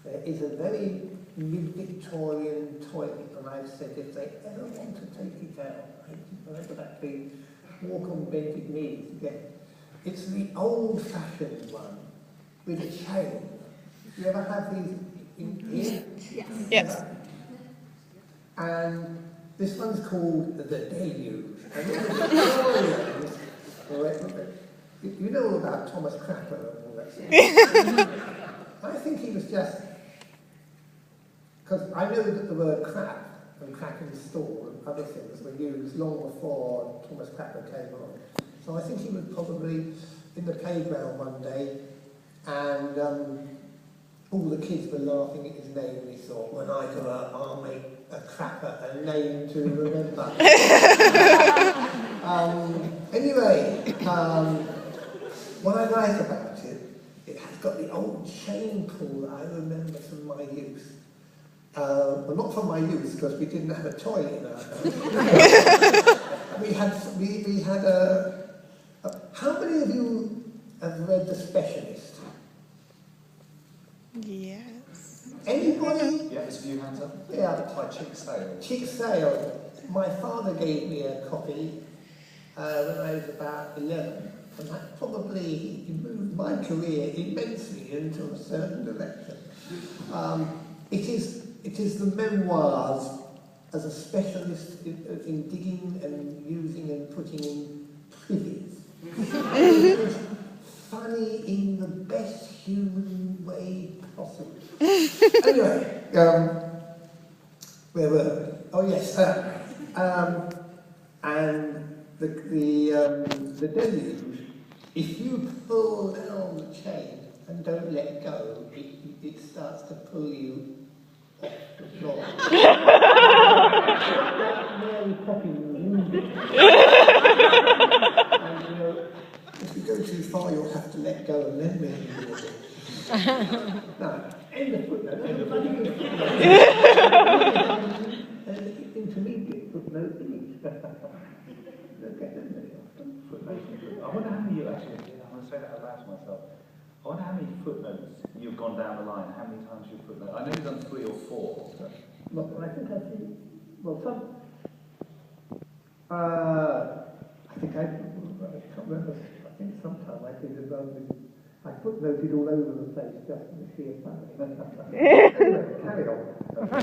there is a very mid-Victorian toilet, and I've said if they ever want to take it out, I would actually walk on bended knees again. It's the old-fashioned one with a chain. You ever have these in here? Yes. Yes. And this one's called the Deluge. And all you know all about Thomas Crapper and all that stuff. I think he was just, because I know that the word crap and crack in the store and other things were used long before Thomas Crapper came on. So I think he was probably in the playground one day, and all the kids were laughing at his name, and he thought, when I grow up, I'll make a crapper a name to remember. Anyway, what I like about it, it has got the old chain pull that I remember from my youth. Well, not from my youth, because we didn't have a toilet in our house. we had a... How many of you have read The Specialist? Yes. Anybody? Yeah, there's a few hands up. Yeah. By Chick Sale. Chick Sale. My father gave me a copy when I was about 11, and that probably moved my career immensely into a certain direction. It is the memoirs as a specialist in digging and using and putting in privies. It's funny in the best human way possible. Anyway, where were we? Oh yes, and the Deluge. If you pull down the chain and don't let go, it starts to pull you off the floor. Mary Poppins used it. And, if you go too far, you'll have to let go and then Mary use it. Now, end of footnote. Intermediate footnote. I wonder how many, actually, I'm going to say that out loud to myself. I wonder how many footnotes you've gone down the line, how many times you've footnoted. I know you've done 3 or 4. Well, I think I've seen, well, some, I can't remember, I think sometime I did as well. I footnoted all over the place just in the sheer fun. Anyway, carry on.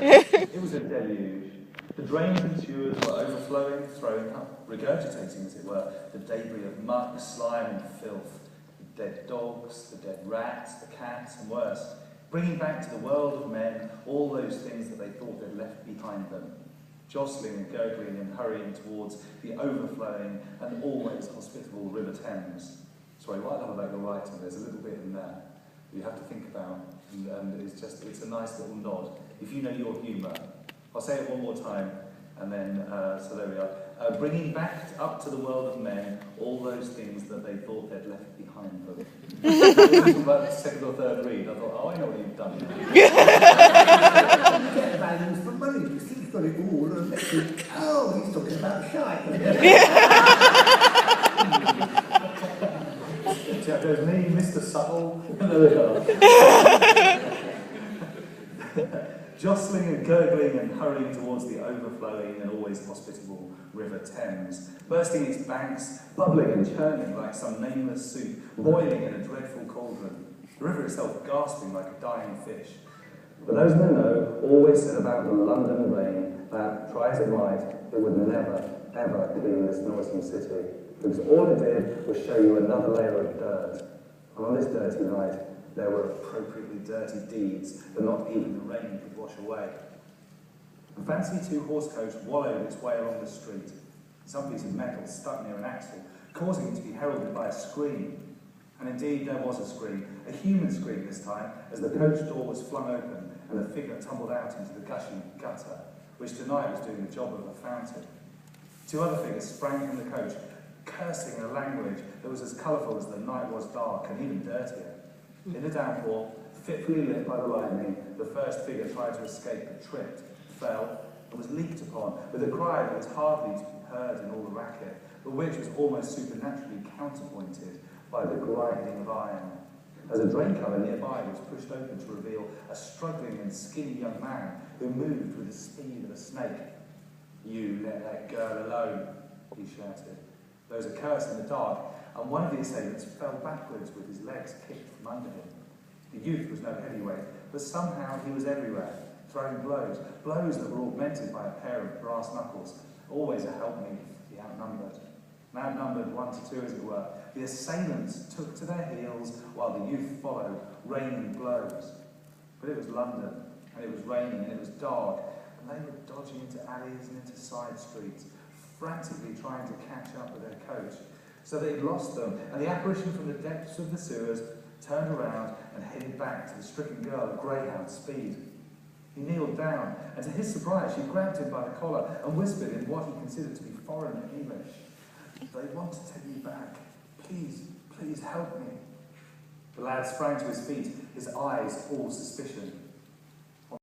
It was a deluge. The drains and sewers were overflowing, throwing up, regurgitating, as it were, the debris of muck, slime and filth. The dead dogs, the dead rats, the cats, and worse, bringing back to the world of men all those things that they thought they'd left behind them, jostling and gurgling and hurrying towards the overflowing and always hospitable River Thames. Sorry, what I love about your writing, there's a little bit in there you have to think about, and it's a nice little nod. If you know your humour, I'll say it one more time, and then, so there we are. Bringing back up to the world of men all those things that they thought they'd left behind them. About the second or third read, I thought, oh, I know what you've done. You get value for money, you think you've got it all, and oh, he's talking about shite. There's me, Mr. Subtle. There we are. Jostling and gurgling and hurrying towards the overflowing and always hospitable River Thames, bursting its banks, bubbling and churning like some nameless soup, boiling in a dreadful cauldron, the river itself gasping like a dying fish. But those who know always said about the London rain that, try as it might, it would never, ever clean this noisome city, because all it did was show you another layer of dirt. And on this dirty night, there were appropriately dirty deeds that not even the rain could wash away. A fancy 2-horse coach wallowed its way along the street, some piece of metal stuck near an axle, causing it to be heralded by a scream. And indeed there was a scream, a human scream this time, as the coach door was flung open and a figure tumbled out into the gushing gutter, which tonight was doing the job of a fountain. 2 other figures sprang from the coach, cursing in a language that was as colourful as the night was dark and even dirtier. In the downpour, fitfully lit by the lightning, the first figure tried to escape but tripped, fell, and was leaped upon with a cry that was hardly to be heard in all the racket, but which was almost supernaturally counterpointed by the grinding of iron. as a drain cover nearby was pushed open to reveal a struggling and skinny young man who moved with the speed of a snake. "You let that girl alone," he shouted. There was a curse in the dark, and one of the assailants fell backwards with his legs kicked from under him. The youth was no heavyweight, but somehow he was everywhere, throwing blows that were augmented by a pair of brass knuckles, always a helpmeet for the outnumbered. Outnumbered 1 to 2, as it were, the assailants took to their heels while the youth followed, raining blows. But it was London, and it was raining, and it was dark, and they were dodging into alleys and into side streets, frantically trying to catch up with their coach. So they'd lost them, and the apparition from the depths of the sewers turned around and headed back to the stricken girl at greyhound speed. He kneeled down, and to his surprise, she grabbed him by the collar and whispered in what he considered to be foreign English, "They want to take me back. Please, please help me." The lad sprang to his feet, his eyes all suspicion.